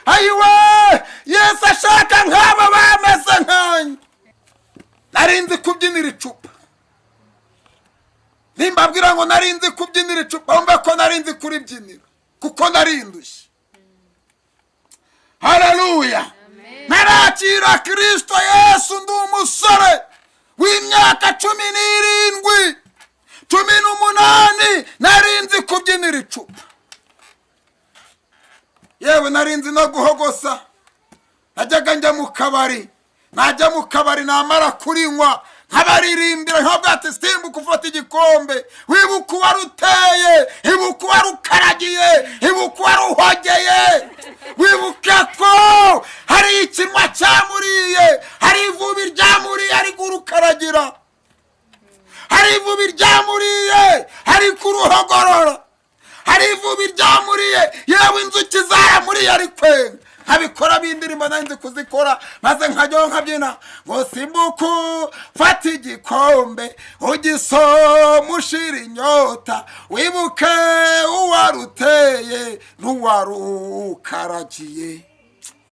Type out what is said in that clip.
ayiwe Yesu ashaka nk'abo bameze nkanjye. Narinzi kubyinira icupa. Nimbabwira ngo narinzi kubyinira icupa, umbe ko narinzi kuribyinira kuko narindushye. Haleluya. Narakira Kristo Yesu ndi umusore w'imyaka 17, 18, narinzi kubyinira icupa. Yewe narinzi no guhogosa. Najyaga njya mu kabari, najya mu kabari namara kurinywa nkabaririmbira nkabwira ati simbuka ufata igikombe, wibuka uwaruteye, ibuka uwarukaragiye, ibuka uwaruhogeye, wibuka ko hari ikinwa cyamuriye, hari ivubi ryamuriye ari kurukaragira, hari ivubi ryamuriye ari kuruhogorora, hari ivubi ryamuriye yewe inzuki zaramuriye ari kwenga. Nkabikora bindirimbo nanze kuzikora maze nkajya nkabyina ngo simbuka fata igikombe ugisomushira inyota, wibuke uwaruteye n'uwarukaragiye.